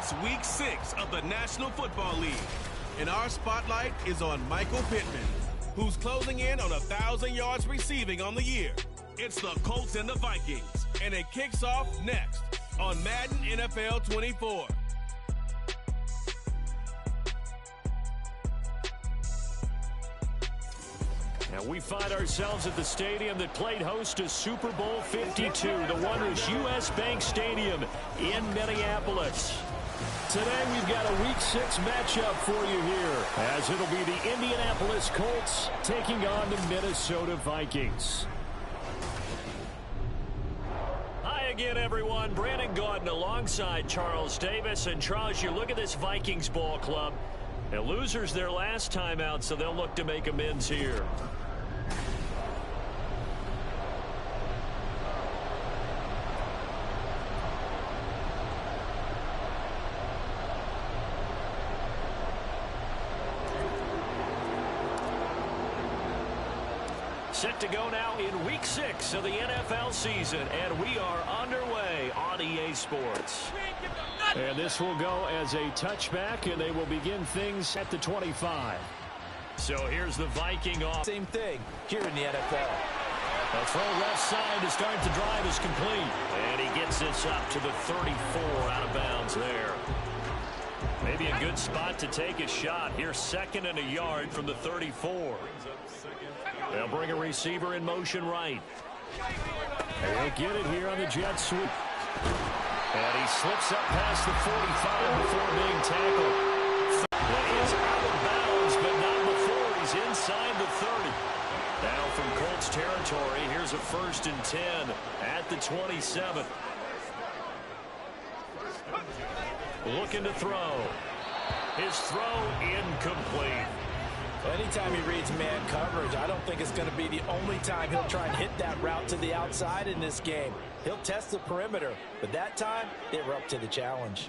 It's week 6 of the National Football League, and our spotlight is on Michael Pittman, who's closing in on 1,000 yards receiving on the year. It's the Colts and the Vikings, and it kicks off next on Madden NFL 24. Now we find ourselves at the stadium that played host to Super Bowl 52, the wondrous U.S. Bank Stadium in Minneapolis. Today we've got a Week 6 matchup for you here, as it'll be the Indianapolis Colts taking on the Minnesota Vikings. Hi again, everyone. Brandon Gaudin alongside Charles Davis. And Charles, you look at this Vikings ball club. The losers their last time out, so they'll look to make amends here. Set to go now in Week 6 of the NFL season, and we are underway on EA Sports. And this will go as a touchback, and they will begin things at the 25. So here's the Viking off. Same thing here in the NFL. A throw left side to start the drive is complete. And he gets this up to the 34, out of bounds there. Maybe a good spot to take a shot. Here's 2nd and a yard from the 34. They'll bring a receiver in motion right. They'll get it here on the jet sweep. And he slips up past the 45 before being tackled. He's out of bounds, but not before he's inside the 30. Now from Colts territory, here's a 1st and 10 at the 27. Looking to throw. His throw incomplete. Anytime he reads man coverage, I don't think it's going to be the only time he'll try and hit that route to the outside in this game. He'll test the perimeter, but that time, they were up to the challenge.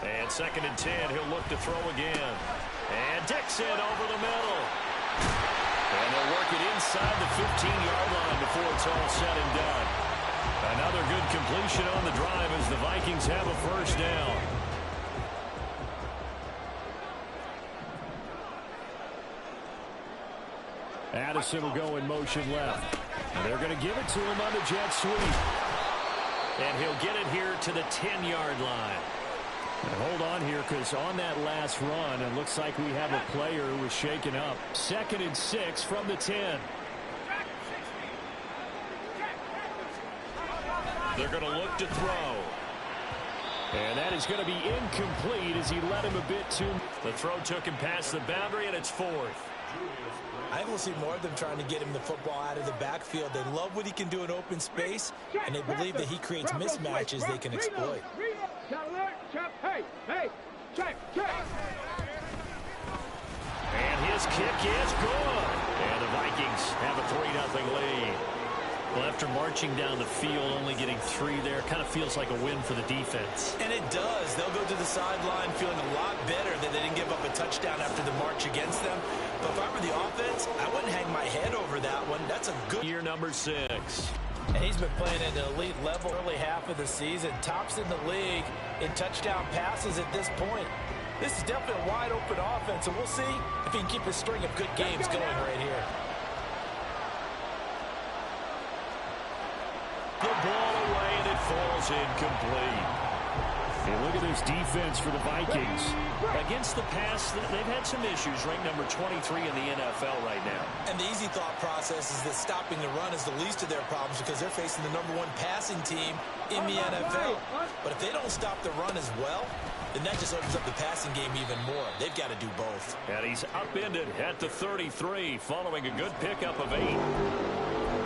And 2nd and 10, he'll look to throw again. And Dixon over the middle. And they'll work it inside the 15-yard line before it's all said and done. Another good completion on the drive as the Vikings have a 1st down. Addison will go in motion left. And they're going to give it to him on the jet sweep. And he'll get it here to the 10-yard line. And hold on here, because on that last run, it looks like we have a player who was shaken up. 2nd and 6 from the 10. They're going to look to throw. And that is going to be incomplete as he led him a bit too. The throw took him past the boundary, and it's 4th. I think we'll see more of them trying to get him the football out of the backfield. They love what he can do in open space, and they believe that he creates mismatches they can exploit. And his kick is good. And the Vikings have a 3-0 lead. Well, after marching down the field, only getting 3 there, kind of feels like a win for the defense. And it does. They'll go to the sideline feeling a lot better that they didn't give up a touchdown after the march against them. But if I were the offense, I wouldn't hang my head over that one. That's a good year number 6. And he's been playing at an elite level early half of the season. Tops in the league in touchdown passes at this point. This is definitely a wide-open offense, and we'll see if he can keep a string of good games going right here. The ball away, and it falls incomplete. And look at this defense for the Vikings. Against the pass, they've had some issues, ranked number 23 in the NFL right now. And the easy thought process is that stopping the run is the least of their problems because they're facing the #1 passing team in the NFL. But if they don't stop the run as well, then that just opens up the passing game even more. They've got to do both. And he's upended at the 33 following a good pickup of 8.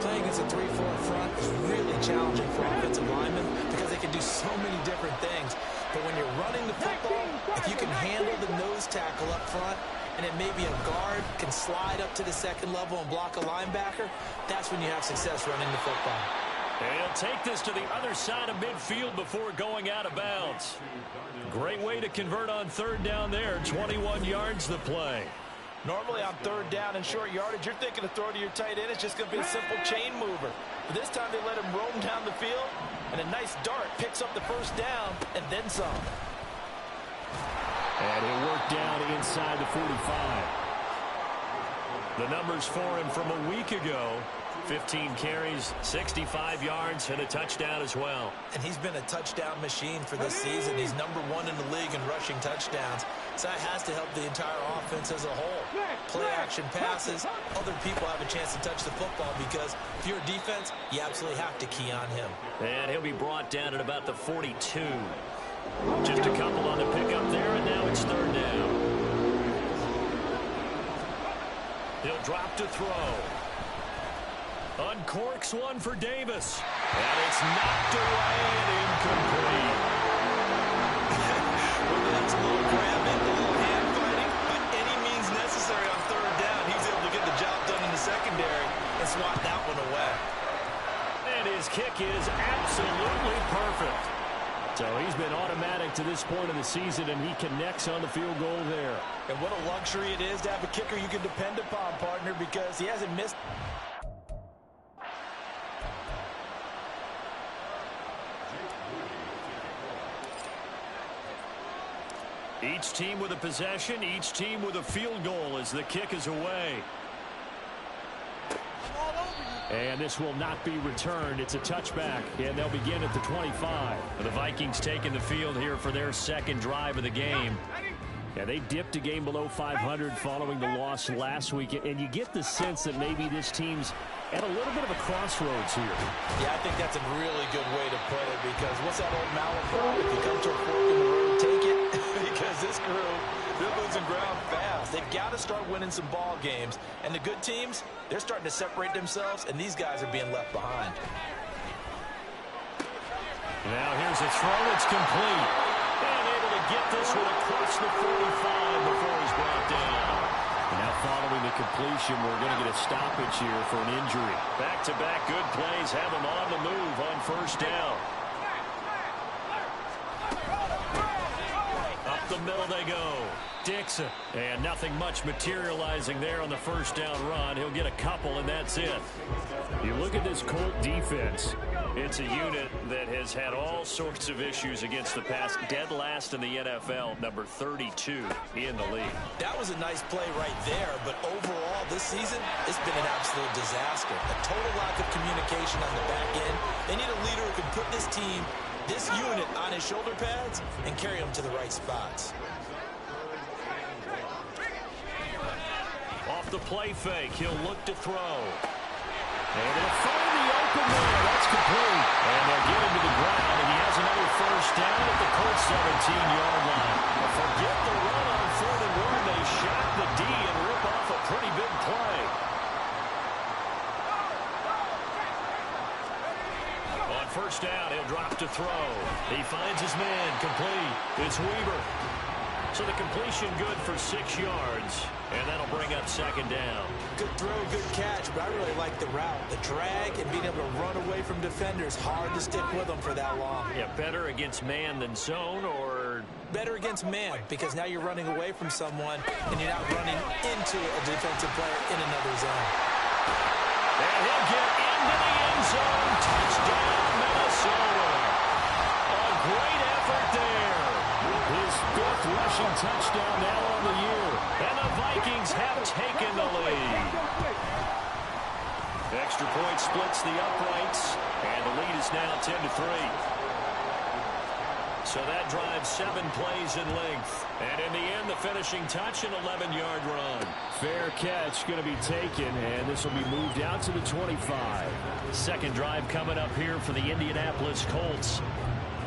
Playing against a 3-4 front is really challenging for offensive linemen because they can do so many different things. But when you're running the football, if you can handle the nose tackle up front, and then maybe a guard can slide up to the 2nd level and block a linebacker, that's when you have success running the football. And he'll take this to the other side of midfield before going out of bounds. Great way to convert on 3rd down there. 21 yards the play. Normally on third down and short yardage, you're thinking to throw to your tight end. It's just going to be a simple chain mover. But this time they let him roam down the field, and a nice dart picks up the first down and then some. And he'll work down inside the 45. The numbers for him from a week ago: 15 carries, 65 yards, and a touchdown as well. And he's been a touchdown machine for this season. He's #1 in the league in rushing touchdowns. So that has to help the entire offense as a whole. Play action passes, other people have a chance to touch the football, because if you're a defense, you absolutely have to key on him. And he'll be brought down at about the 42. Just a couple on the pickup there, and now it's third down. He'll drop to throw. Uncorks one for Davis. And it's knocked away and incomplete. Well, that's a little grabbing, a little hand fighting. By any means necessary on third down, he's able to get the job done in the secondary and swat that one away. And his kick is absolutely perfect. So he's been automatic to this point of the season, and he connects on the field goal there. And what a luxury it is to have a kicker you can depend upon, partner, because he hasn't missed. Each team with a possession, each team with a field goal as the kick is away. And this will not be returned. It's a touchback, and they'll begin at the 25. The Vikings taking the field here for their second drive of the game. Yeah, they dipped a game below 500 following the loss last week, and you get the sense that maybe this team's at a little bit of a crossroads here. Yeah, I think that's a really good way to put it, because what's that old Malachi? If you come to a fork in the road, take it. Because this crew, they're losing ground fast. They've got to start winning some ball games. And the good teams, they're starting to separate themselves, and these guys are being left behind. Now here's a throw. It's complete. And able to get this one across the 45 before he's brought down. And now following the completion, we're going to get a stoppage here for an injury. Back-to-back good plays have him on the move on first down. Up the middle they go. Dixon. And nothing much materializing there on the first down run. He'll get a couple, and that's it. You look at this Colt defense. It's a unit that has had all sorts of issues against the pass. Dead last in the NFL, number 32 in the league. That was a nice play right there, but overall this season, it's been an absolute disaster. A total lack of communication on the back end. They need a leader who can put this team, this unit, on his shoulder pads and carry them to the right spots. Off the play fake, he'll look to throw. And he'll find the open man. That's complete. And they'll get him to the ground, and he has another first down at the Colts 17-yard line. Forget the run on 4th and 1. They shot the D and rip off a pretty big play. On first down, he'll drop to throw. He finds his man. Complete. It's Weaver. So the completion good for 6 yards, and that'll bring up second down. Good throw, good catch, but I really like the route. The drag and being able to run away from defenders, hard to stick with them for that long. Yeah, better against man than zone, or? Better against man, because now you're running away from someone, and you're not running into a defensive player in another zone. And he'll get into the end zone. Touchdown, Minnesota. A great effort there. His 5th rushing touchdown now on the year. And the Vikings have taken the lead. Extra point splits the uprights. And the lead is now 10-3. So that drives 7 plays in length. And in the end, the finishing touch, an 11-yard run. Fair catch going to be taken, and this will be moved out to the 25. Second drive coming up here for the Indianapolis Colts.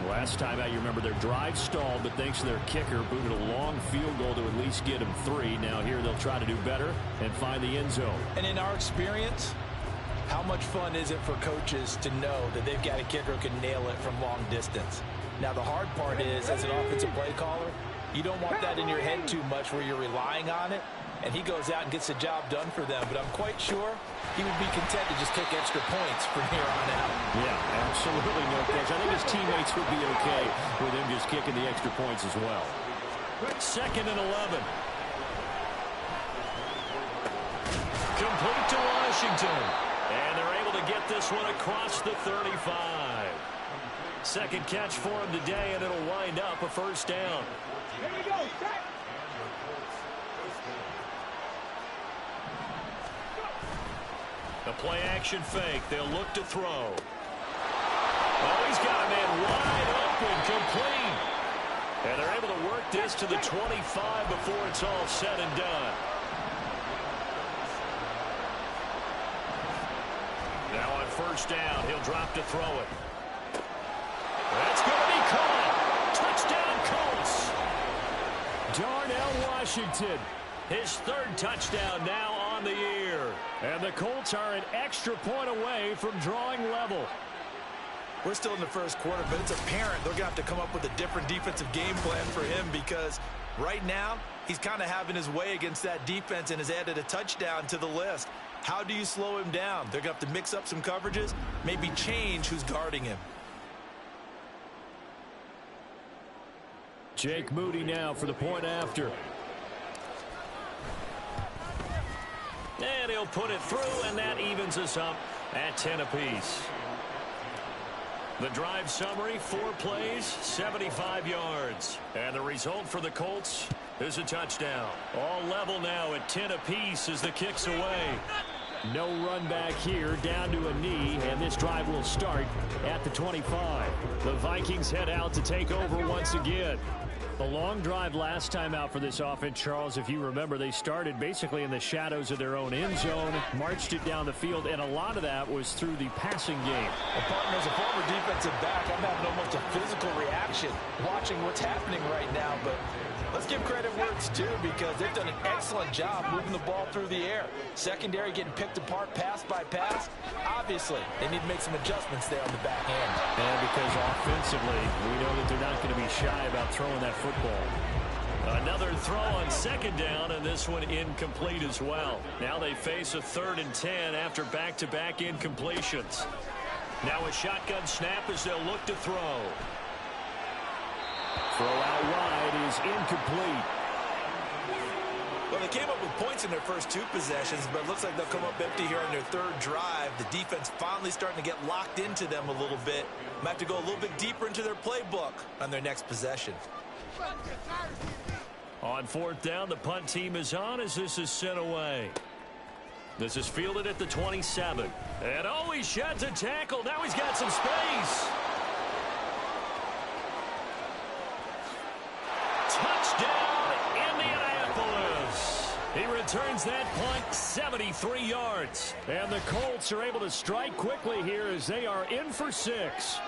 Last time out, you remember their drive stalled, but thanks to their kicker, booted a long field goal to at least get them 3. Now here they'll try to do better and find the end zone. And in our experience, how much fun is it for coaches to know that they've got a kicker who can nail it from long distance? Now the hard part is, as an offensive play caller, you don't want that in your head too much where you're relying on it, and he goes out and gets the job done for them. But I'm quite sure he would be content to just kick extra points from here on out. Yeah, absolutely no question. I think his teammates would be okay with him just kicking the extra points as well. Second and 11. Complete to Washington. And they're able to get this one across the 35. Second catch for him today, and it'll wind up a first down. Here we go. Set. The play-action fake. They'll look to throw. Oh, he's got a man wide open, complete. And they're able to work this to the 25 before it's all said and done. Now on first down, he'll drop to throw it. That's going to be caught. Touchdown, Colts. Darnell Washington, his third touchdown now on the year. And the Colts are an extra point away from drawing level. We're still in the first quarter, but it's apparent they're going to have to come up with a different defensive game plan for him because right now he's kind of having his way against that defense and has added a touchdown to the list. How do you slow him down? They're going to have to mix up some coverages, maybe change who's guarding him. Jake Moody now for the point after. And he'll put it through, and that evens us up at 10 apiece. The drive summary, 4 plays, 75 yards. And the result for the Colts is a touchdown. All level now at 10 apiece as the kick's away. No run back here, down to a knee, and this drive will start at the 25. The Vikings head out to take over once again. The long drive last time out for this offense, Charles, if you remember, they started basically in the shadows of their own end zone, marched it down the field, and a lot of that was through the passing game. Well, partner, as a former defensive back, I'm having almost a physical reaction watching what's happening right now, but let's give credit where it's due because they've done an excellent job moving the ball through the air. Secondary getting picked apart pass by pass. Obviously, they need to make some adjustments there on the back end. And because offensively, we know that they're not going to be shy about throwing that football. Another throw on second down, and this one incomplete as well. Now they face a 3rd and 10 after back-to-back incompletions. Now a shotgun snap as they'll look to throw. Throw out wide is incomplete. Well, they came up with points in their first 2 possessions, but it looks like they'll come up empty here on their 3rd drive. The defense finally starting to get locked into them a little bit. Might have to go a little bit deeper into their playbook on their next possession. On 4th down, the punt team is on as this is sent away. This is fielded at the 27. And oh, he sheds a tackle. Now he's got some space. Touchdown, Indianapolis. He returns that punt 73 yards. And the Colts are able to strike quickly here as they are in for 6.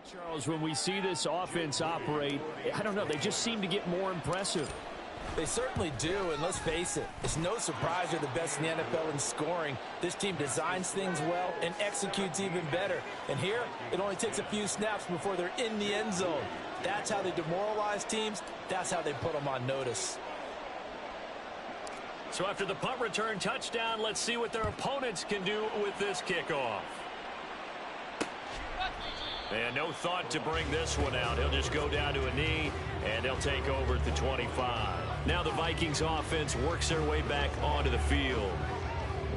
Charles, when we see this offense operate, I don't know, they just seem to get more impressive. They certainly do, and let's face it, it's no surprise they're the best in the NFL in scoring. This team designs things well and executes even better. And here, it only takes a few snaps before they're in the end zone. That's how they demoralize teams. That's how they put them on notice. So after the punt return touchdown, let's see what their opponents can do with this kickoff. And no thought to bring this one out. He'll just go down to a knee, and they'll take over at the 25. Now the Vikings offense works their way back onto the field.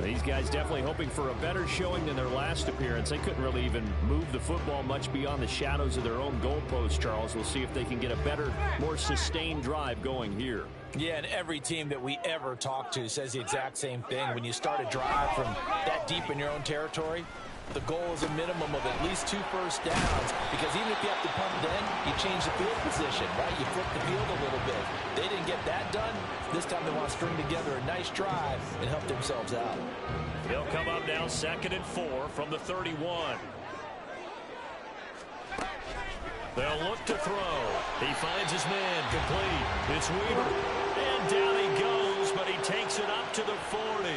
These guys definitely hoping for a better showing than their last appearance. They couldn't really even move the football much beyond the shadows of their own goalpost, Charles. We'll see if they can get a better, more sustained drive going here. Yeah, and every team that we ever talk to says the exact same thing. When you start a drive from that deep in your own territory, the goal is a minimum of at least 2 first downs, because even if you have to punt then, you change the field position, right? You flip the field a little bit. They didn't get that done. This time they want to string together a nice drive and help themselves out. They'll come up now 2nd and 4 from the 31. They'll look to throw. He finds his man complete. It's Weaver. And down he goes, but he takes it up to the 40.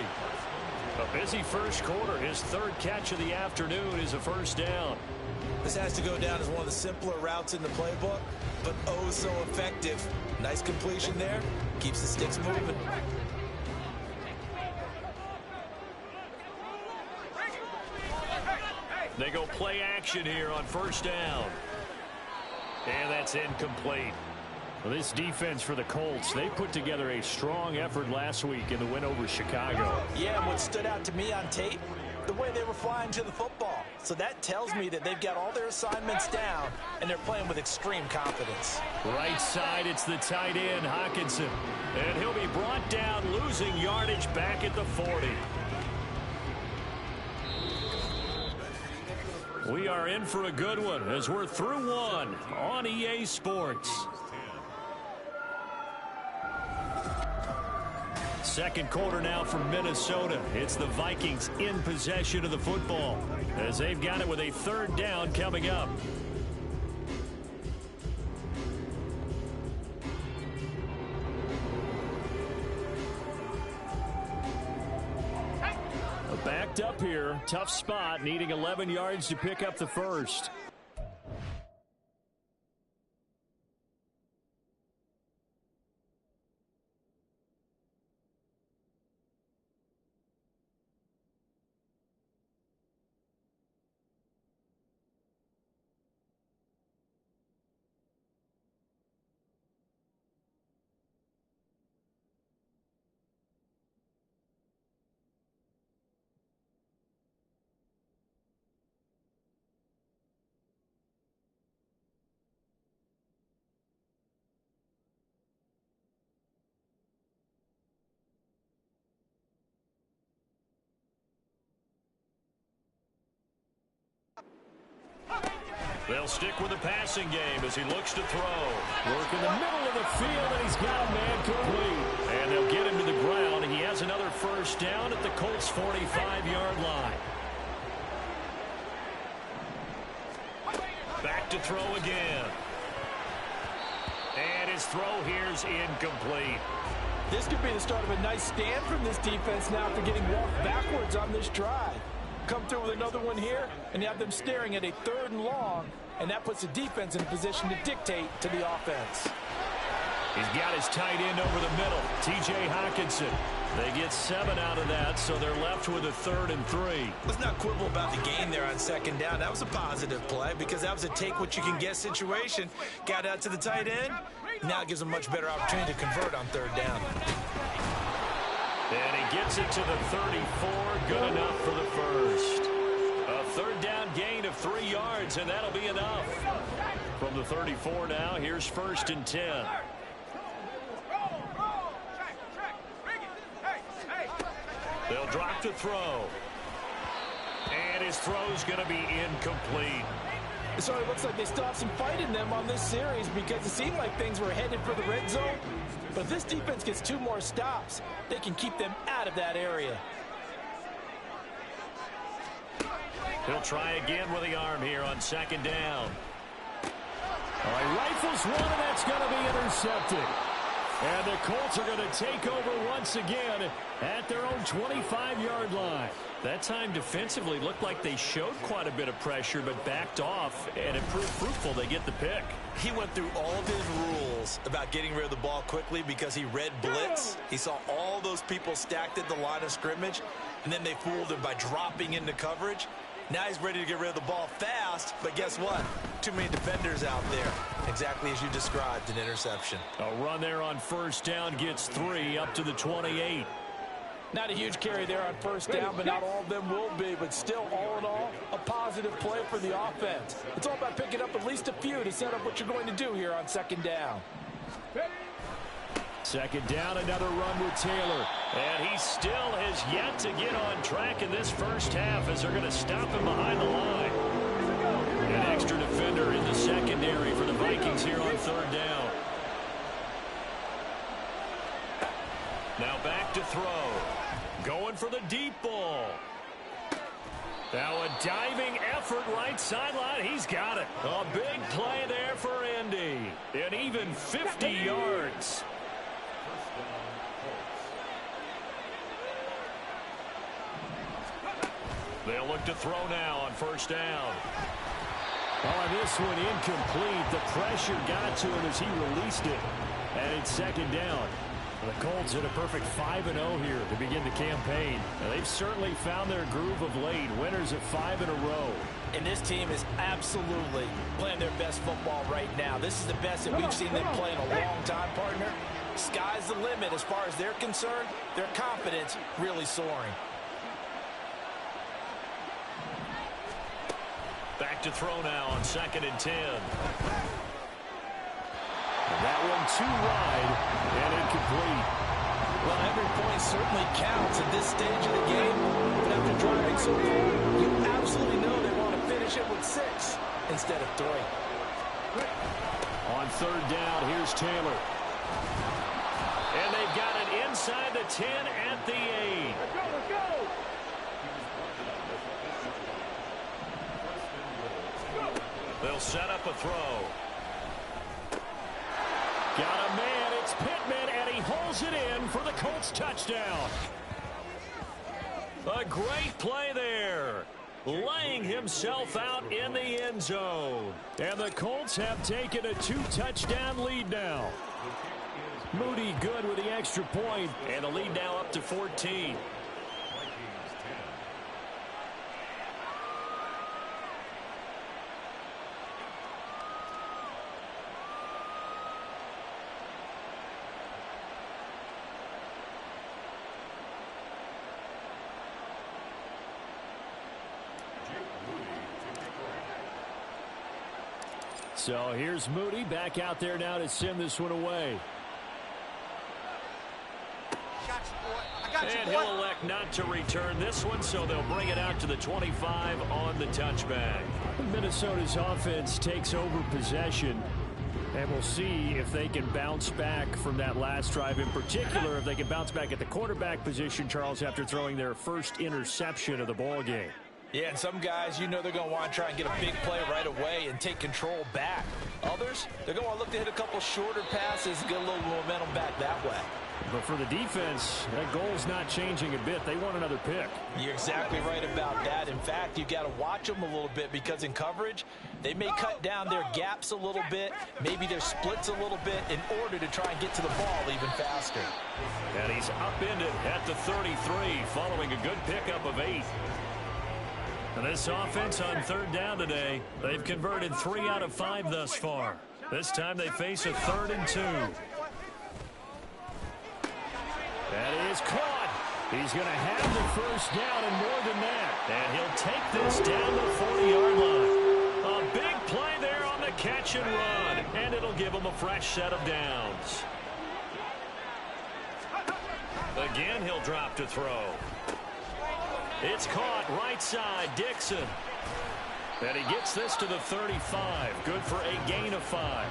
A Busy first quarter. His third catch of the afternoon is a first down. This has to go down as one of the simpler routes in the playbook, but oh so effective. Nice completion there. Keeps the sticks moving. They go play action here on first down. And that's incomplete. Well, this defense for the Colts, they put together a strong effort last week in the win over Chicago. Yeah, and what stood out to me on tape, the way they were flying to the football. So that tells me that they've got all their assignments down, and they're playing with extreme confidence. Right side, it's the tight end, Hockenson. And he'll be brought down, losing yardage back at the 40. We are in for a good one as we're through one on EA Sports. Second quarter now for Minnesota. It's the Vikings in possession of the football as they've got it with a third down coming up. Backed up here. Tough spot, needing 11 yards to pick up the first. They'll stick with the passing game as he looks to throw. Work in the middle of the field, and he's got a man complete. And they'll get him to the ground. He has another first down at the Colts' 45-yard line. Back to throw again. And his throw here's incomplete. This could be the start of a nice stand from this defense now after getting walked backwards on this drive. Come through with another one here, and you have them staring at a 3rd and long, and that puts the defense in a position to dictate to the offense. He's got his tight end over the middle, T.J. Hockenson. They get 7 out of that, so they're left with a 3rd and 3. Let's not quibble about the gain there on second down. That was a positive play because that was a take-what-you-can-get situation. Got out to the tight end. Now it gives them a much better opportunity to convert on 3rd down. And he gets it to the 34, good enough for the first. A 3rd down gain of 3 yards, and that'll be enough. From the 34 now, here's 1st and 10. They'll drop to throw. And his throw's going to be incomplete. So it looks like they still have some fight in them on this series because it seemed like things were headed for the red zone. But if this defense gets 2 more stops, they can keep them out of that area. He'll try again with the arm here on 2nd down. All right, rifles one, and that's going to be intercepted. And the Colts are going to take over once again at their own 25-yard line. That time defensively looked like they showed quite a bit of pressure but backed off, and it proved fruitful. They get the pick. He went through all of his rules about getting rid of the ball quickly because he read blitz. He saw all those people stacked at the line of scrimmage, and then they fooled him by dropping into coverage. Now he's ready to get rid of the ball fast, but guess what? Too many defenders out there. Exactly as you described, an interception. A run there on 1st down gets 3 up to the 28. Not a huge carry there on 1st down, but not all of them will be. But still, all in all, a positive play for the offense. It's all about picking up at least a few to set up what you're going to do here on 2nd down. 2nd down, another run with Taylor. And he still has yet to get on track in this first half as they're going to stop him behind the line. An extra defender in the secondary for the Vikings here on 3rd down. Now back to throw. Going for the deep ball. Now a diving effort right sideline. He's got it. A big play there for Indy. And even 50 yards. They'll look to throw now on first down. Oh, this one incomplete. The pressure got to him as he released it. And it's second down. The Colts hit a perfect 5-0 here to begin the campaign. Now, they've certainly found their groove of late. Winners of 5 in a row. And this team is absolutely playing their best football right now. This is the best that we've seen them play in a long time, partner. Sky's the limit as far as they're concerned. Their confidence really soaring. Back to throw now on 2nd and 10. That one too wide and incomplete. Well, every point certainly counts at this stage of the game. But after driving so far, you absolutely know they want to finish it with 6 instead of 3. On 3rd down, here's Taylor. And they've got it inside the 10 at the 8. Let's go! They'll set up a throw. Got a man, it's Pittman, and he holds it in for the Colts touchdown. A great play there. Laying himself out in the end zone. And the Colts have taken a 2-touchdown lead now. Moody good with the extra point. And the lead now up to 14. So here's Moody back out there now to send this one away. And he'll elect not to return this one, so they'll bring it out to the 25 on the touchback. Minnesota's offense takes over possession, and we'll see if they can bounce back from that last drive. In particular, if they can bounce back at the quarterback position, Charles, after throwing their first interception of the ball game. Yeah, and some guys, you know they're going to want to try and get a big play right away and take control back. Others, they're going to look to hit a couple shorter passes and get a little momentum back that way. But for the defense, that goal's not changing a bit. They want another pick. You're exactly right about that. In fact, you got to watch them a little bit because in coverage, they may cut down their gaps a little bit, maybe their splits a little bit in order to try and get to the ball even faster. And he's upended at the 33 following a good pickup of 8. And this offense on 3rd down today, they've converted 3 out of 5 thus far. This time they face a 3rd and 2. That is caught. He's going to have the first down and more than that. And he'll take this down the 40-yard line. A big play there on the catch and run. And it'll give him a fresh set of downs. Again, he'll drop to throw. It's caught right side, Dixon. And he gets this to the 35. Good for a gain of 5.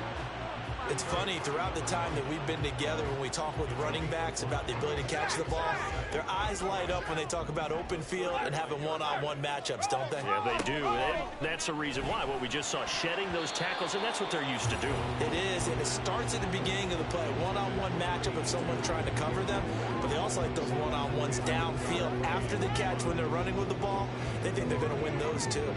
It's funny, throughout the time that we've been together, when we talk with running backs about the ability to catch the ball, their eyes light up when they talk about open field and having one-on-one matchups, don't they? Yeah, they do. And that's the reason why. What we just saw, shedding those tackles, and that's what they're used to doing. It is, and it starts at the beginning of the play. One-on-one matchup of someone trying to cover them, but they also like those one-on-ones downfield after the catch when they're running with the ball. They think they're going to win those too.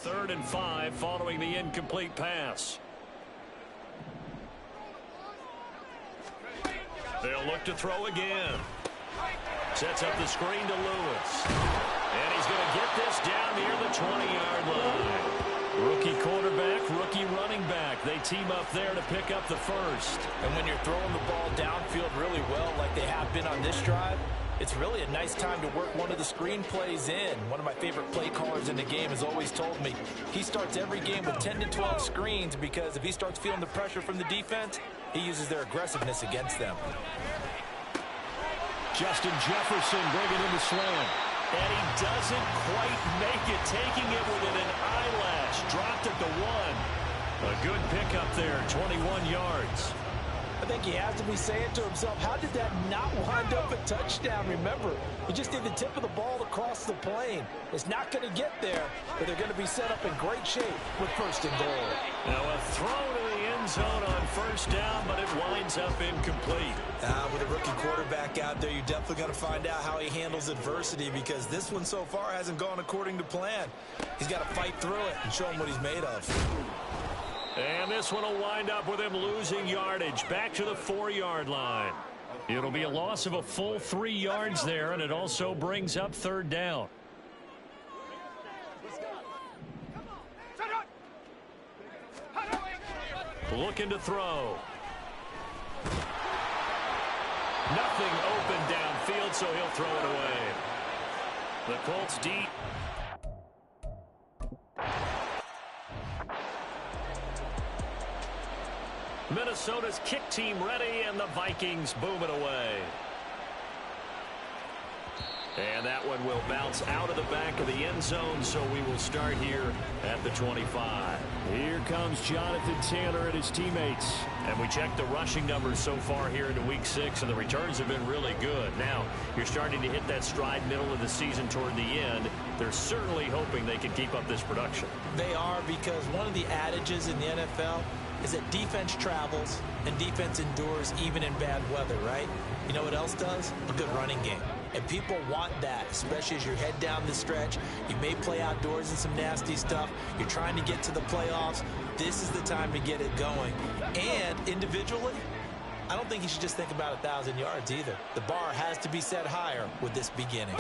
Third and 5 following the incomplete pass. They'll look to throw again. Sets up the screen to Lewis. And he's going to get this down near the 20-yard line. Rookie quarterback, rookie running back. They team up there to pick up the first. And when you're throwing the ball downfield really well like they have been on this drive, it's really a nice time to work one of the screen plays in. One of my favorite play callers in the game has always told me he starts every game with 10 to 12 screens because if he starts feeling the pressure from the defense, he uses their aggressiveness against them. Justin Jefferson bringing in the slam. And he doesn't quite make it, taking it within an eyelash. Dropped at the 1. A good pickup there, 21 yards. I think he has to be saying to himself, how did that not wind up a touchdown? Remember, you just need the tip of the ball to cross the plane. It's not going to get there, but they're going to be set up in great shape with 1st and goal. Now a throw to the end zone on 1st down, but it winds up incomplete. With a rookie quarterback out there, you're definitely going to find out how he handles adversity, because this one so far hasn't gone according to plan. He's got to fight through it and show him what he's made of. And this one will wind up with him losing yardage back to the 4-yard line. It'll be a loss of a full 3 yards there, and it also brings up 3rd down. Looking to throw. Nothing open downfield, so he'll throw it away. The Colts deep. Minnesota's kick team ready, and the Vikings boom it away. And that one will bounce out of the back of the end zone, so we will start here at the 25. Here comes Jonathan Taylor and his teammates. And we checked the rushing numbers so far here into Week 6, and the returns have been really good. Now, you're starting to hit that stride middle of the season toward the end. They're certainly hoping they can keep up this production. They are, because one of the adages in the NFL is that defense travels and defense endures even in bad weather, right? You know what else does? A good running game. And people want that, especially as you head down the stretch. You may play outdoors in some nasty stuff. You're trying to get to the playoffs. This is the time to get it going. And individually, I don't think you should just think about 1,000 yards either. The bar has to be set higher with this beginning.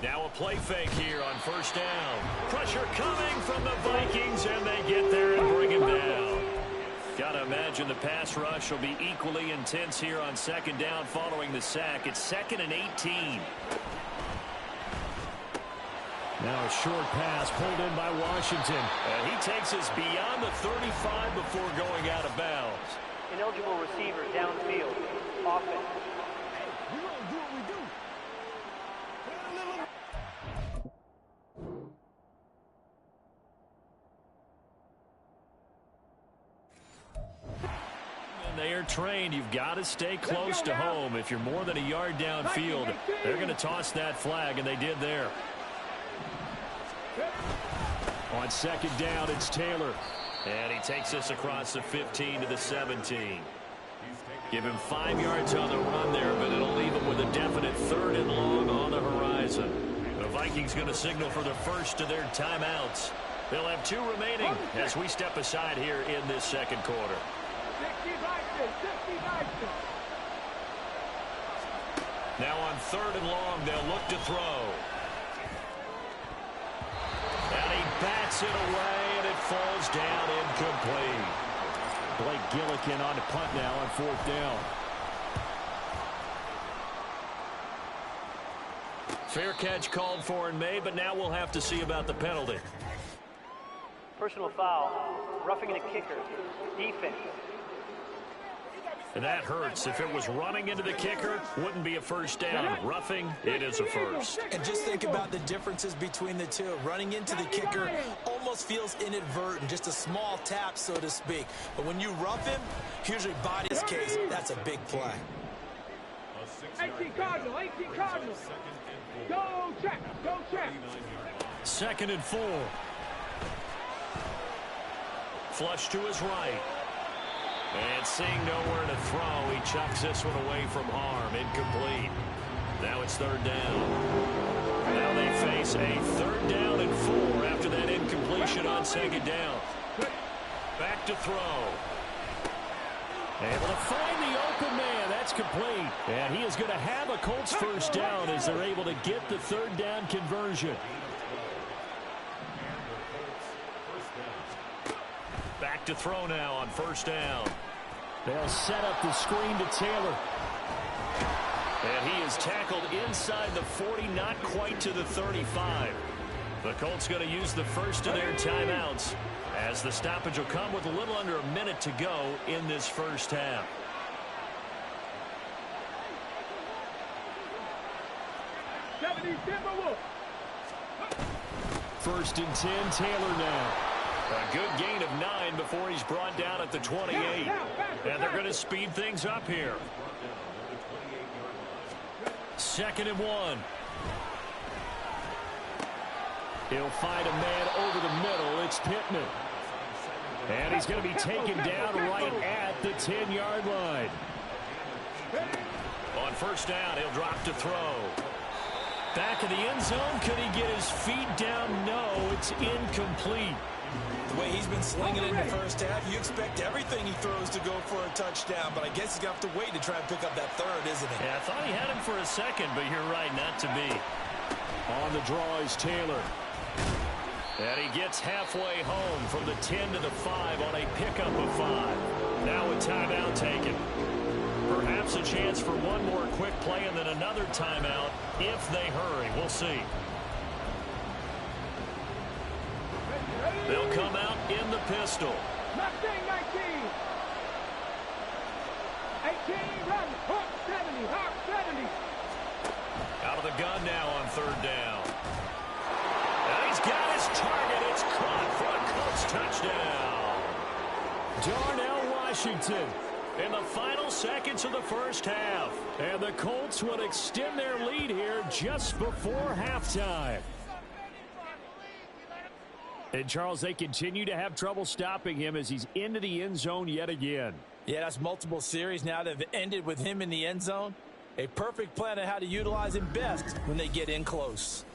Now a play fake here on 1st down. Pressure coming from the Vikings, and they get there and bring him down. Got to imagine the pass rush will be equally intense here on 2nd down following the sack. It's 2nd and 18. Now a short pass pulled in by Washington. And he takes us beyond the 35 before going out of bounds. Ineligible receiver downfield. Offense. We don't do what we do. They are trained. You've got to stay close to home. If you're more than a yard downfield, they're going to toss that flag, and they did there. On 2nd down, it's Taylor. And he takes us across the 15 to the 17. Give him 5 yards on the run there, but it'll leave him with a definite 3rd and long on the horizon. The Vikings going to signal for the first of their timeouts. They'll have 2 remaining as we step aside here in this 2nd quarter. Now on 3rd and long, they'll look to throw. And he bats it away, and it falls down incomplete. Blake Gillikin on the punt now on 4th down. Fair catch called for and made, but now we'll have to see about the penalty. Personal foul. Roughing the kicker. Defense. And that hurts. If it was running into the kicker, wouldn't be a 1st down. Roughing, it is a 1st. And just think about the differences between the two. Running into the kicker almost feels inadvertent, just a small tap, so to speak. But when you rough him, here's your body's case. That's a big play. 18 Cardinal, 18 Cardinal. Go check, go check. 2nd and 4. Flush to his right. And seeing nowhere to throw, he chucks this one away from harm. Incomplete. Now it's 3rd down. Now they face a 3rd down and 4 after that incompletion on 2nd down. Back to throw. Able to find the open man. That's complete. And he is going to have a Colts 1st down as they're able to get the 3rd down conversion. Back to throw now on 1st down. They'll set up the screen to Taylor. And he is tackled inside the 40, not quite to the 35. The Colts going to use the first of their timeouts, as the stoppage will come with a little under a minute to go in this 1st half. First and 10, Taylor now. A good gain of before he's brought down at the 28. And they're going to speed things up here. 2nd and 1. He'll find a man over the middle. It's Pittman. And he's going to be taken down right at the 10-yard line. On 1st down, he'll drop to throw. Back in the end zone. Could he get his feet down? No, it's incomplete. The way he's been slinging it in the first half, you expect everything he throws to go for a touchdown, but I guess he's going to have to wait to try and pick up that 3rd, isn't he? Yeah, I thought he had him for a second, but you're right, not to be. On the draw is Taylor. And he gets halfway home from the 10 to the 5 on a pickup of 5. Now a timeout taken. Perhaps a chance for one more quick play and then another timeout if they hurry. We'll see. They'll come out in the pistol. 19. 18, run. Hawk 70, Hawk 70. Out of the gun now on 3rd down. And he's got his target. It's caught for a Colts touchdown. Darnell Washington. In the final seconds of the first half. And the Colts would extend their lead here just before halftime. And, Charles, they continue to have trouble stopping him as he's into the end zone yet again. Yeah, that's multiple series now that have ended with him in the end zone. A perfect plan on how to utilize him best when they get in close.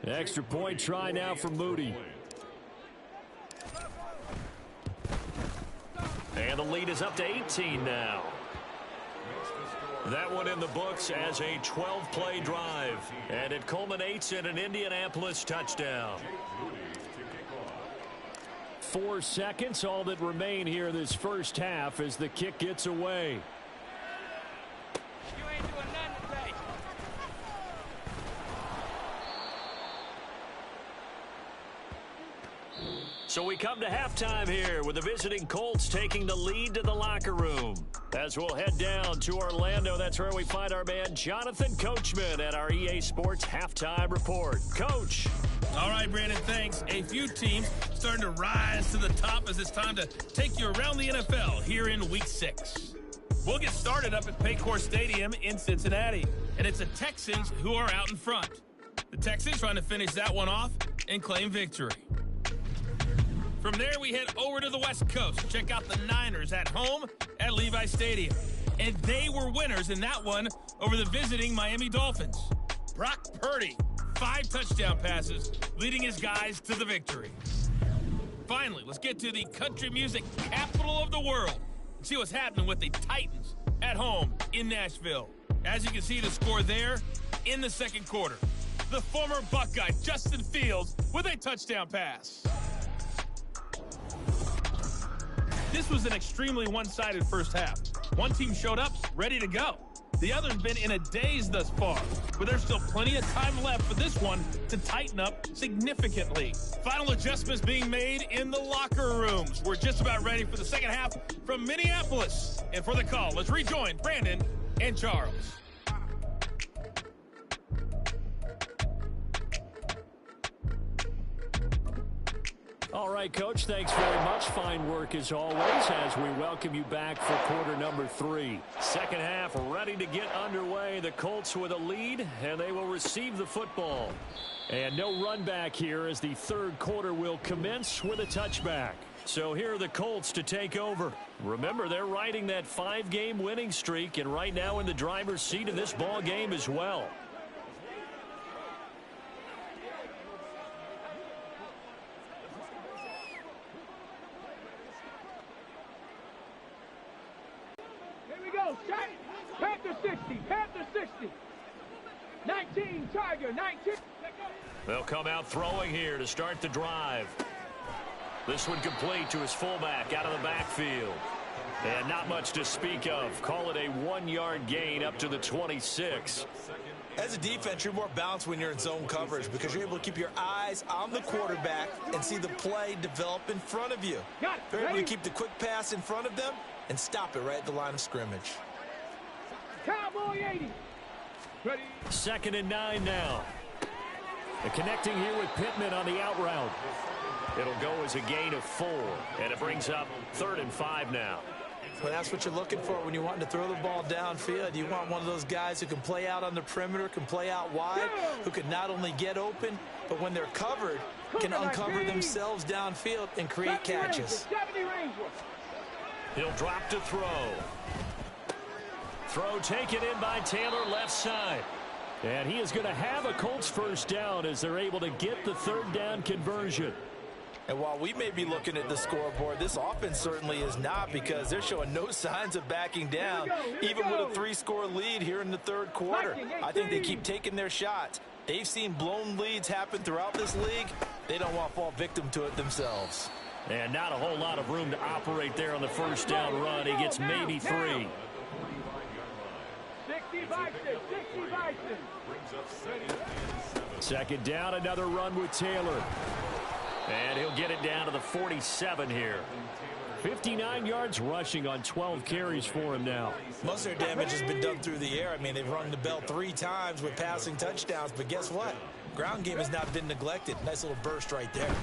Extra point try now for Moody. And the lead is up to 18 now. That one in the books as a 12-play drive. And it culminates in an Indianapolis touchdown. 4 seconds, all that remain here this first half as the kick gets away. You ain't doing nothing today. So we come to halftime here with the visiting Colts taking the lead to the locker room. As we'll head down to Orlando, that's where we find our man Jonathan Coachman at our EA Sports Halftime Report. Coach. All right, Brandon, thanks. A few teams starting to rise to the top as it's time to take you around the NFL here in Week 6. We'll get started up at Paycor Stadium in Cincinnati, and it's the Texans who are out in front. The Texans trying to finish that one off and claim victory. From there, we head over to the West Coast. Check out the Niners at home at Levi Stadium. And they were winners in that one over the visiting Miami Dolphins. Brock Purdy, 5 touchdown passes, leading his guys to the victory. Finally, let's get to the country music capital of the world and see what's happening with the Titans at home in Nashville. As you can see the score there in the second quarter. The former Buckeye, Justin Fields, with a touchdown pass. This was an extremely one-sided first half. One team showed up, ready to go. The other's been in a daze thus far, but there's still plenty of time left for this one to tighten up significantly. Final adjustments being made in the locker rooms. We're just about ready for the second half from Minneapolis. And for the call, let's rejoin Brandon and Charles. All right, Coach, thanks very much. Fine work as always as we welcome you back for quarter number 3. Second half ready to get underway. The Colts with a lead, and they will receive the football. And no run back here as the third quarter will commence with a touchback. So here are the Colts to take over. Remember, they're riding that 5-game winning streak, and right now in the driver's seat of this ball game as well. Panther 60, Panther 60. 19, Tiger, 19. They'll come out throwing here to start the drive. This one complete to his fullback out of the backfield. And not much to speak of. Call it a 1-yard gain up to the 26. As a defense, you're more balanced when you're in zone coverage because you're able to keep your eyes on the quarterback and see the play develop in front of you. They're able to keep the quick pass in front of them and stop it right at the line of scrimmage. Cowboy 80. Ready. 2nd and 9 now. And connecting here with Pittman on the out route. It'll go as a gain of 4, and it brings up 3rd and 5 now. Well, that's what you're looking for when you're wanting to throw the ball downfield. You want one of those guys who can play out on the perimeter, can play out wide, who can not only get open, but when they're covered, can uncover themselves downfield and create catches. He'll drop to throw. Throw taken in by Taylor, left side. And he is going to have a Colts first down as they're able to get the 3rd down conversion. And while we may be looking at the scoreboard, this offense certainly is not, because they're showing no signs of backing down, even with a 3-score lead here in the 3rd quarter. I think they keep taking their shots. They've seen blown leads happen throughout this league. They don't want to fall victim to it themselves. And not a whole lot of room to operate there on the first down run. He gets maybe 3. 2nd down, another run with Taylor. And he'll get it down to the 47 here. 59 yards rushing on 12 carries for him now. Most of their damage has been done through the air. I mean, they've rung the bell 3 times with passing touchdowns, but guess what? Ground game has not been neglected. Nice little burst right there.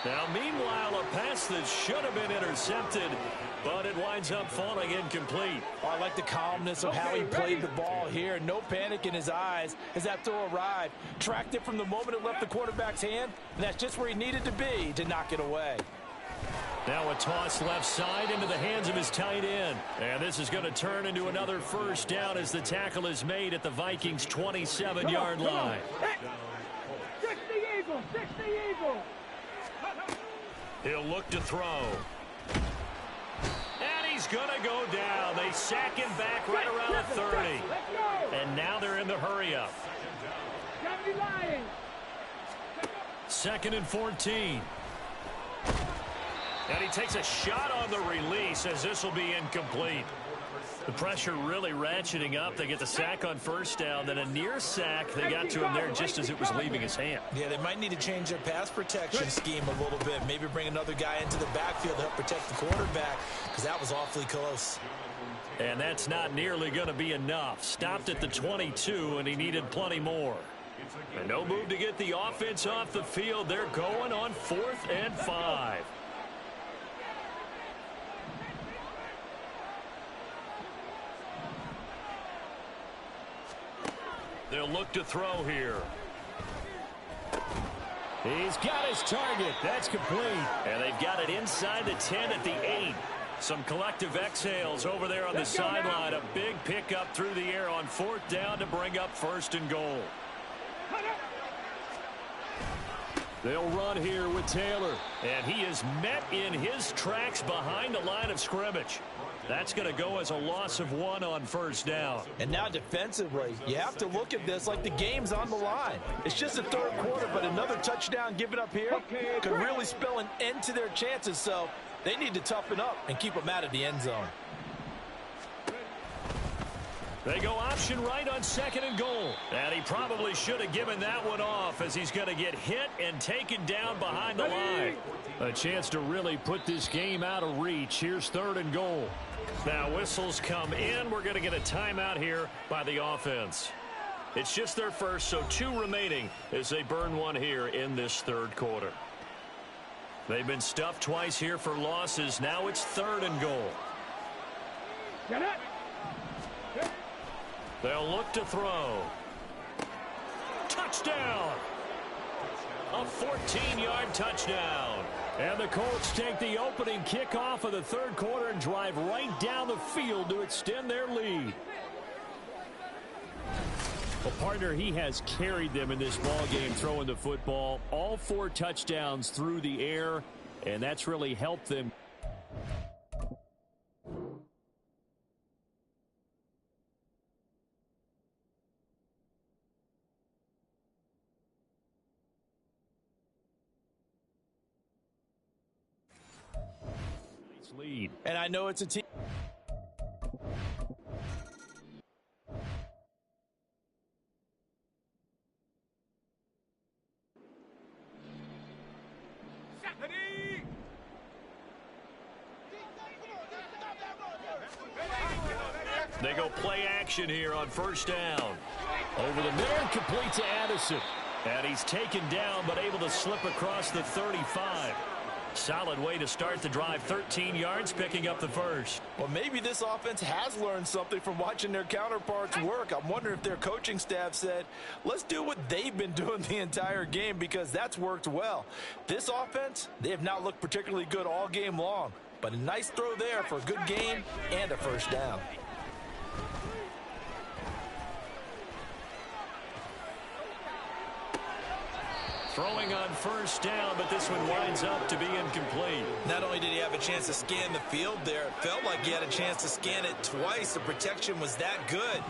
Now, meanwhile, a pass that should have been intercepted, but it winds up falling incomplete. Oh, I like the calmness of how he played the ball here. No panic in his eyes as that throw arrived. Tracked it from the moment it left the quarterback's hand, and that's just where he needed to be to knock it away. Now a toss left side into the hands of his tight end. And this is going to turn into another first down as the tackle is made at the Vikings' 27-yard line. 60 Eagles, 60 Eagles. He'll look to throw. And he's going to go down. They sack him back right around the 30. And now they're in the hurry-up. 2nd and 14. And he takes a shot on the release as this will be incomplete. The pressure really ratcheting up. They get the sack on first down, then a near sack. They got to him there just as it was leaving his hand. Yeah, they might need to change their pass protection scheme a little bit. Maybe bring another guy into the backfield to help protect the quarterback, because that was awfully close. And that's not nearly going to be enough. Stopped at the 22, and he needed plenty more. And no move to get the offense off the field. They're going on 4th and 5. They'll look to throw here. He's got his target. That's complete. And they've got it inside the 10 at the 8. Some collective exhales over there on the sideline. A big pickup through the air on 4th down to bring up 1st and goal. They'll run here with Taylor. And he is met in his tracks behind the line of scrimmage. That's going to go as a loss of 1 on 1st down. And now defensively, you have to look at this like the game's on the line. It's just the 3rd quarter, but another touchdown given up here could really spell an end to their chances. So they need to toughen up and keep them out of the end zone. They go option right on 2nd and goal. And he probably should have given that one off as he's going to get hit and taken down behind the line. A chance to really put this game out of reach. Here's 3rd and goal. Now whistles come in. We're going to get a timeout here by the offense. It's just their first, so 2 remaining as they burn one here in this 3rd quarter. They've been stuffed twice here for losses. Now it's 3rd and goal. They'll look to throw. Touchdown! A 14-yard touchdown. And the Colts take the opening kickoff of the 3rd quarter and drive right down the field to extend their lead. Well, partner, he has carried them in this ballgame throwing the football. All 4 touchdowns through the air, and that's really helped them. Lead. And I know it's a team. They go play action here on 1st down. Over the middle, complete to Addison. And he's taken down, but able to slip across the 35. Solid way to start the drive. 13 yards, picking up the first. Well, maybe this offense has learned something from watching their counterparts work. I'm wondering if their coaching staff said, let's do what they've been doing the entire game, because that's worked well. This offense, they have not looked particularly good all game long. But a nice throw there for a good gain and a first down. Throwing on first down, but this one winds up to be incomplete. Not only did he have a chance to scan the field there, it felt like he had a chance to scan it twice. The protection was that good.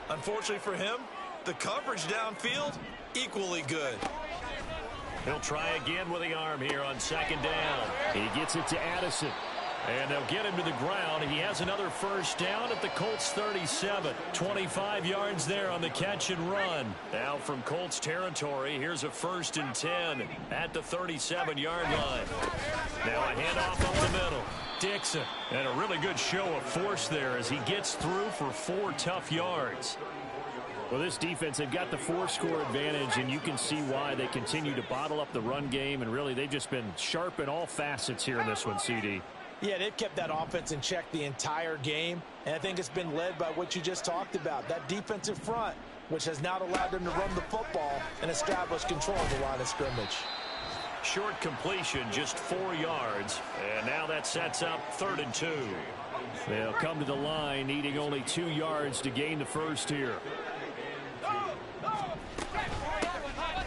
Unfortunately for him, the coverage downfield, equally good. He'll try again with the arm here on second down. He gets it to Addison. And they'll get him to the ground. He has another first down at the Colts 37. 25 yards there on the catch and run. Now from Colts territory, here's a 1st and 10 at the 37-yard line. Now a handoff up the middle. Dixon. And a really good show of force there as he gets through for 4 tough yards. Well, this defense, they've got the 4-score advantage, and you can see why they continue to bottle up the run game. And really, they've just been sharp in all facets here in this one, CD. Yeah, they've kept that offense in check the entire game, and I think it's been led by what you just talked about, that defensive front, which has not allowed them to run the football and establish control of the line of scrimmage. Short completion, just 4 yards, and now that sets up 3rd and 2. They'll come to the line, needing only 2 yards to gain the first here.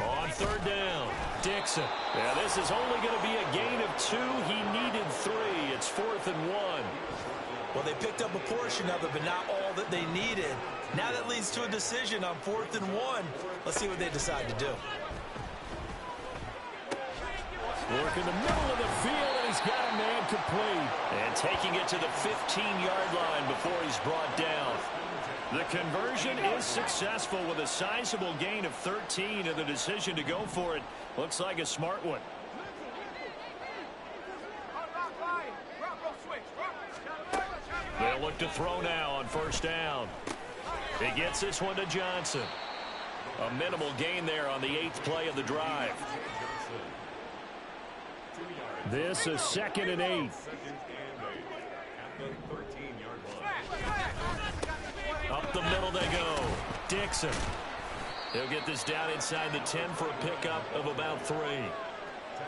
On 3rd down, Dixon. Yeah, this is only going to be a gain of 2. He needed 3. It's 4th and 1. Well, they picked up a portion of it, but not all that they needed. Now that leads to a decision on 4th and 1. Let's see what they decide to do. Work in the middle of the field, and he's got a man complete. And taking it to the 15-yard line before he's brought down. The conversion is successful with a sizable gain of 13, and the decision to go for it looks like a smart one. They'll look to throw now on 1st down. He gets this one to Johnson. A minimal gain there on the 8th play of the drive. This is 2nd and 8. Up the middle they go. Dixon. He'll get this down inside the 10 for a pickup of about 3.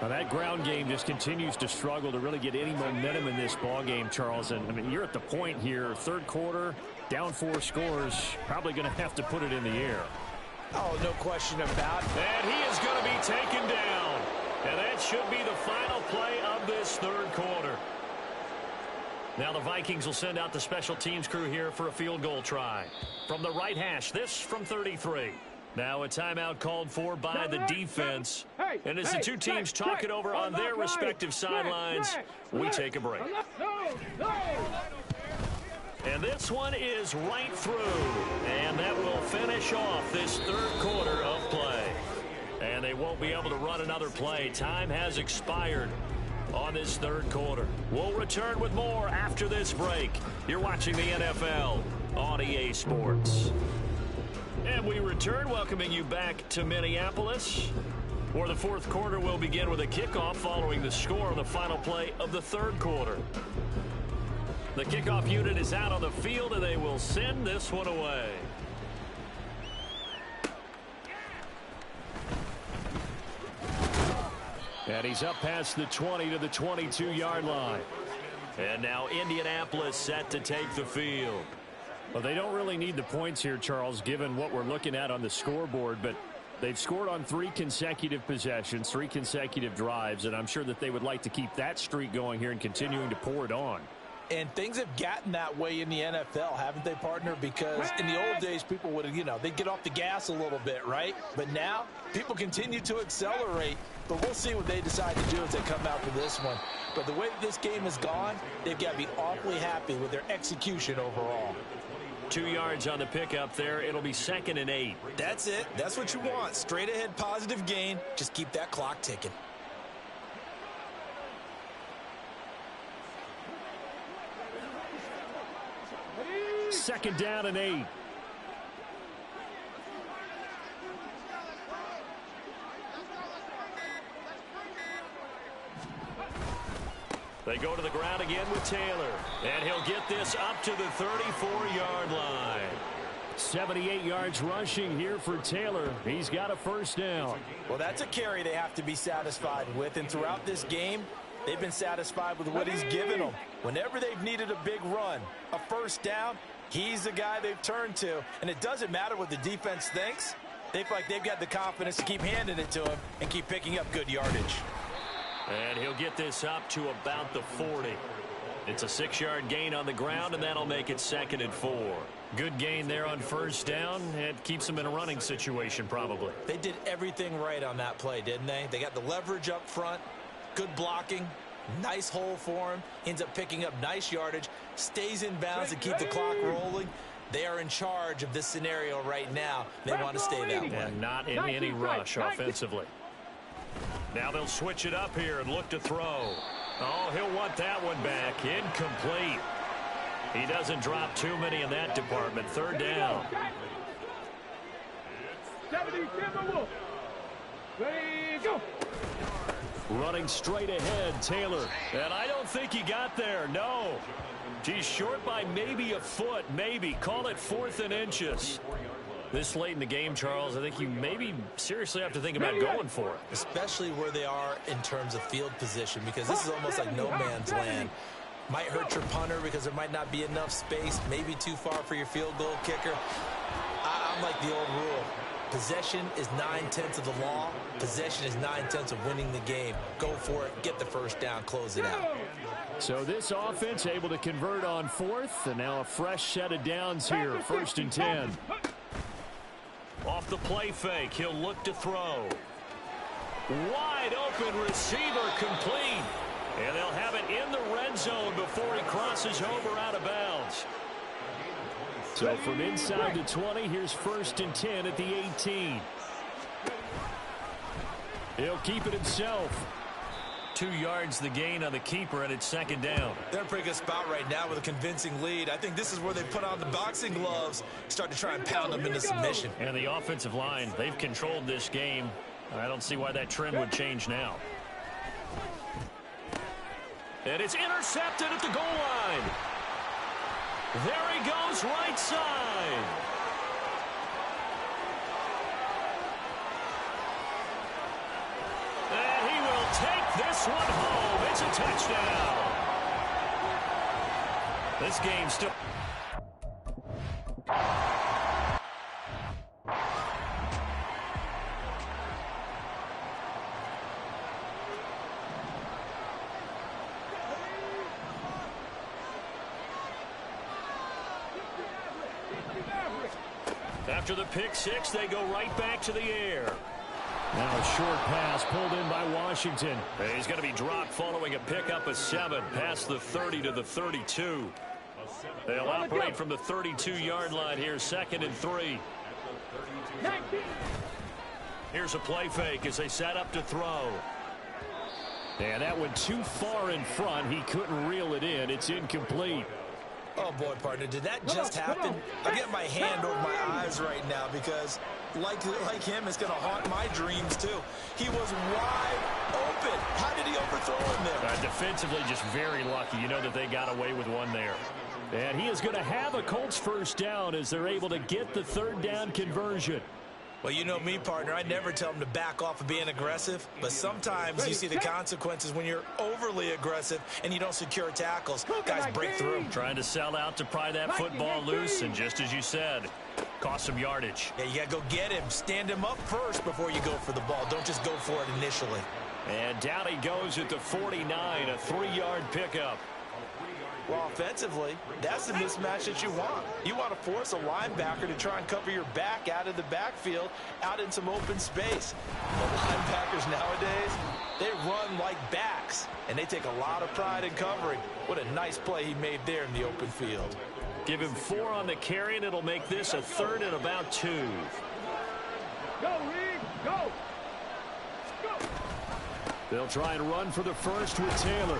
Now that ground game just continues to struggle to really get any momentum in this ball game, Charles. And I mean, you're at the point here, 3rd quarter, down 4 scores, probably going to have to put it in the air. Oh, no question about it. And he is going to be taken down. And that should be the final play of this 3rd quarter. Now the Vikings will send out the special teams crew here for a field goal try. From the right hash, this from 33. Now a timeout called for by the defense. And as the two teams talk it over on their respective sidelines, we take a break. And this one is right through. And that will finish off this 3rd quarter of play. And they won't be able to run another play. Time has expired on this 3rd quarter. We'll return with more after this break. You're watching the NFL on EA Sports. And we return, welcoming you back to Minneapolis, where the 4th quarter will begin with a kickoff following the score on the final play of the 3rd quarter. The kickoff unit is out on the field, and they will send this one away. And he's up past the 20 to the 22-yard line. And now Indianapolis set to take the field. Well, they don't really need the points here, Charles, given what we're looking at on the scoreboard. But they've scored on 3 consecutive possessions, 3 consecutive drives. And I'm sure that they would like to keep that streak going here and continuing to pour it on. And things have gotten that way in the NFL, haven't they, partner? Because in the old days, people would have, they'd get off the gas a little bit, right? But now, people continue to accelerate. But we'll see what they decide to do as they come out for this one. But the way that this game has gone, they've got to be awfully happy with their execution overall. 2 yards on the pickup there. It'll be 2nd and 8. That's it. That's what you want. Straight ahead, positive gain. Just keep that clock ticking. Second down and 8. They go to the ground again with Taylor. And he'll get this up to the 34-yard line. 78 yards rushing here for Taylor. He's got a first down. Well, that's a carry they have to be satisfied with. And throughout this game, they've been satisfied with what he's given them. Whenever they've needed a big run, a first down, he's the guy they've turned to. And it doesn't matter what the defense thinks. They feel like they've got the confidence to keep handing it to him and keep picking up good yardage. And he'll get this up to about the 40. It's a 6-yard gain on the ground, and that'll make it 2nd and 4. Good gain there on first down. It keeps them in a running situation probably. They did everything right on that play, didn't they? They got the leverage up front, good blocking, nice hole for him, ends up picking up nice yardage, stays in bounds to keep the clock rolling. They are in charge of this scenario right now. They want to stay that way. And not in any rush offensively. Now they'll switch it up here and look to throw. Oh, he'll want that one back. Incomplete. He doesn't drop too many in that department. 3rd down. Running straight ahead, Taylor. And I don't think he got there. No. He's short by maybe a foot. Maybe. Call it 4th and inches. This late in the game, Charles, I think you maybe seriously have to think about going for it. Especially where they are in terms of field position, because this is almost like no man's land. Might hurt your punter because there might not be enough space, maybe too far for your field goal kicker. I'm like the old rule. Possession is 9/10 of the law. Possession is 9/10 of winning the game. Go for it, get the first down, close it out. So this offense able to convert on 4th, and now a fresh set of downs here, 1st and 10. Off the play fake, he'll look to throw. Wide open receiver complete. And they'll have it in the red zone before he crosses over out of bounds. So from inside the 20, here's 1st and 10 at the 18. He'll keep it himself. 2 yards the gain on the keeper, and it's 2nd down. They're in a pretty good spot right now with a convincing lead. I think this is where they put on the boxing gloves, start to try and pound them into submission. And the offensive line, they've controlled this game. I don't see why that trend would change now. And it's intercepted at the goal line. There he goes, right side. And he will take this one home. It's a touchdown. This game still... After the pick six, they go right back to the air. Now a short pass pulled in by Washington. He's going to be dropped following a pickup of 7 past the 30 to the 32. They'll operate from the 32-yard line here, 2nd and 3. Here's a play fake as they set up to throw. And that went too far in front. He couldn't reel it in. It's incomplete. Oh, boy, partner, did that just happen? I get my hand over my eyes right now because, like him, it's going to haunt my dreams, too. He was wide open. How did he overthrow him there? Defensively, just very lucky. You know that they got away with one there. And he is going to have a Colts first down as they're able to get the 3rd down conversion. Well, you know me, partner. I never tell them to back off of being aggressive, but sometimes you see the consequences when you're overly aggressive and you don't secure tackles. Guys break through. Trying to sell out to pry that football loose, and just as you said, cost some yardage. Yeah, you got to go get him. Stand him up first before you go for the ball. Don't just go for it initially. And down he goes at the 49, a 3-yard pickup. Well, offensively, that's the mismatch that you want. You want to force a linebacker to try and cover your back out of the backfield, out in some open space. The linebackers nowadays, they run like backs, and they take a lot of pride in covering. What a nice play he made there in the open field. Give him 4 on the carry, and it'll make this a 3rd and about 2. Go, Reed, go! Go! They'll try and run for the first with Taylor.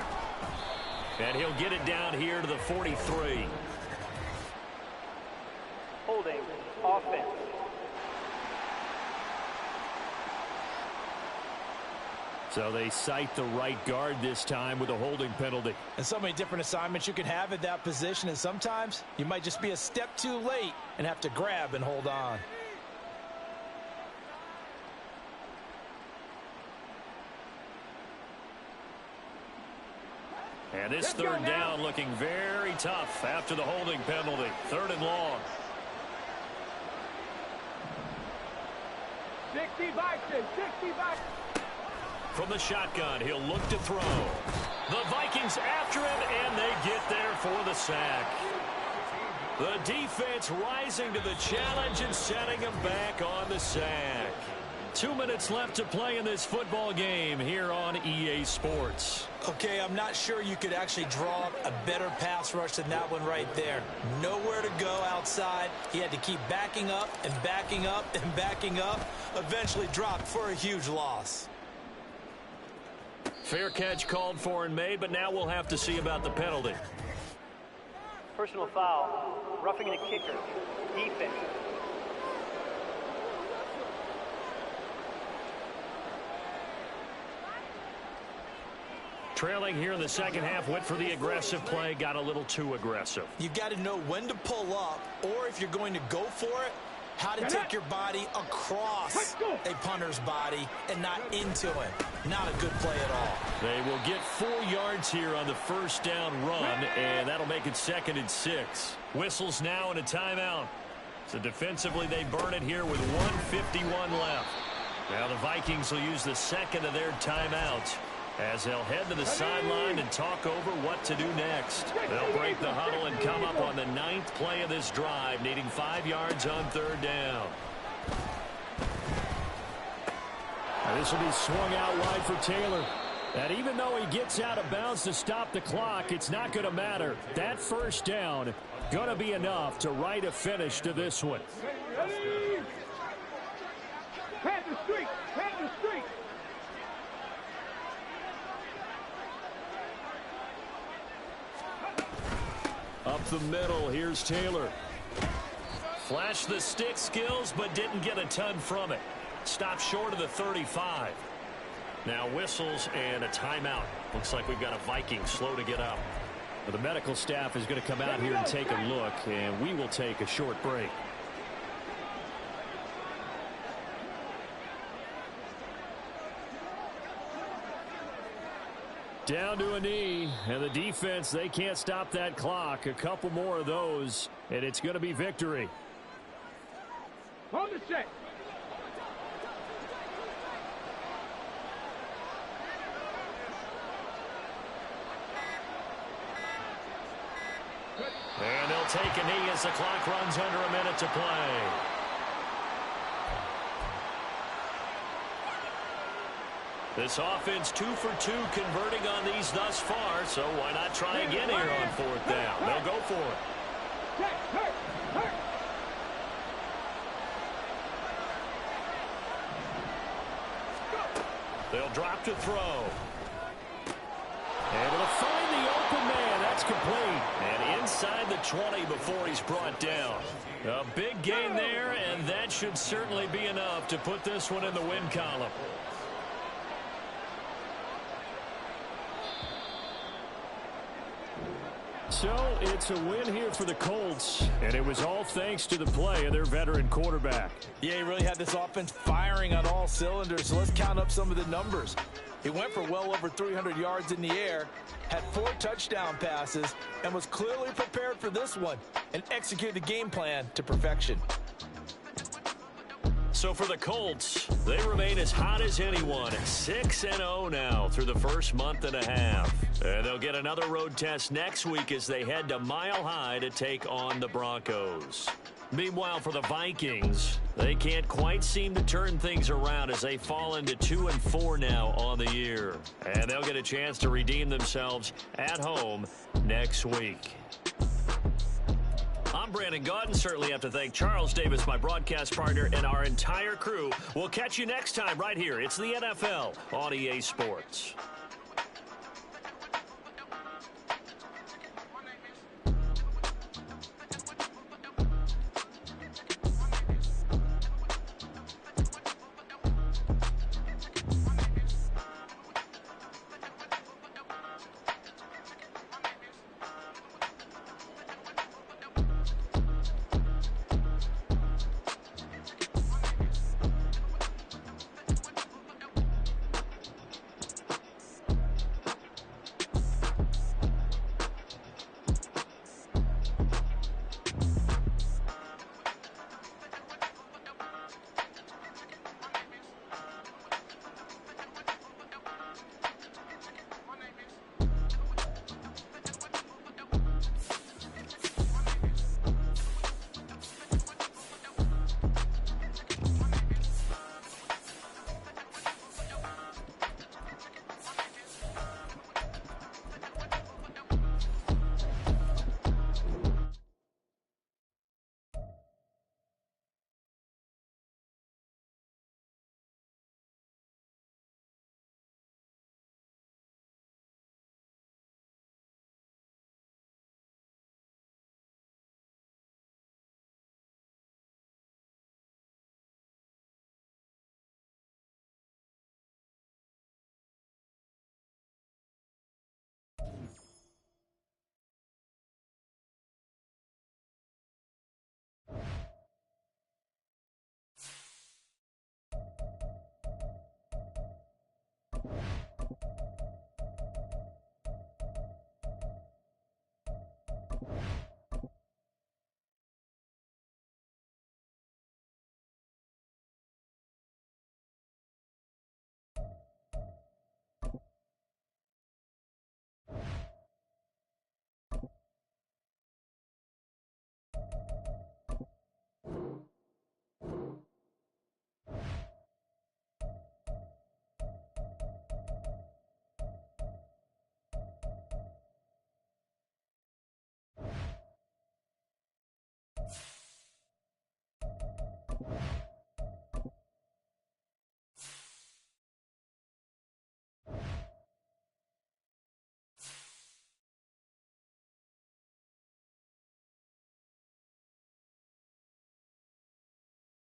And he'll get it down here to the 43. Holding, offense. So they cite the right guard this time with a holding penalty. And so many different assignments you can have at that position, and sometimes you might just be a step too late and have to grab and hold on. And this third down looking very tough after the holding penalty. 3rd and long. 60 Vikings, 60 Vikings. From the shotgun, he'll look to throw. The Vikings after him, and they get there for the sack. The defense rising to the challenge and setting him back on the sack. 2 minutes left to play in this football game here on EA Sports. Okay, I'm not sure you could actually draw up a better pass rush than that one right there. Nowhere to go outside. He had to keep backing up and backing up and backing up. Eventually dropped for a huge loss. Fair catch called for and made, but now we'll have to see about the penalty. Personal foul. Roughing the kicker. Defense. Trailing here in the second half, went for the aggressive play, got a little too aggressive. You got to know when to pull up, or if you're going to go for it, how to take your body across a punter's body and not into him. Not a good play at all. They will get 4 yards here on the first down run, and that'll make it 2nd and 6. Whistles now and a timeout. So defensively, they burn it here with 1:51 left. Now the Vikings will use the second of their timeouts as they'll head to the sideline and talk over what to do next. They'll break the huddle and come up on the 9th play of this drive, needing 5 yards on 3rd down. Now this will be swung out wide for Taylor. And even though he gets out of bounds to stop the clock, it's not going to matter. That first down going to be enough to write a finish to this one. Ready? Head the street, head the street. Up the middle, here's Taylor. Flashed the stick skills, but didn't get a ton from it. Stopped short of the 35. Now whistles and a timeout. Looks like we've got a Viking slow to get up. Well, the medical staff is going to come out here and take a look, and we will take a short break. Down to a knee, and the defense, they can't stop that clock. A couple more of those, and it's going to be victory. Hold the check. And they'll take a knee as the clock runs under a minute to play. This offense 2 for 2 converting on these thus far, so why not try again here on 4th down? They'll go for it. They'll drop to throw. Able to find the open man. That's complete. And inside the 20 before he's brought down. A big gain there, and that should certainly be enough to put this one in the win column. So it's a win here for the Colts, and it was all thanks to the play of their veteran quarterback. Yeah, he really had this offense firing on all cylinders, so let's count up some of the numbers. He went for well over 300 yards in the air, had 4 touchdown passes, and was clearly prepared for this one and executed the game plan to perfection. So for the Colts, they remain as hot as anyone, 6-0 now through the first month and a half. And they'll get another road test next week as they head to Mile High to take on the Broncos. Meanwhile, for the Vikings, they can't quite seem to turn things around as they fall into 2-4 now on the year. And they'll get a chance to redeem themselves at home next week. I'm Brandon Gaudin. Certainly have to thank Charles Davis, my broadcast partner, and our entire crew. We'll catch you next time right here. It's the NFL on EA Sports.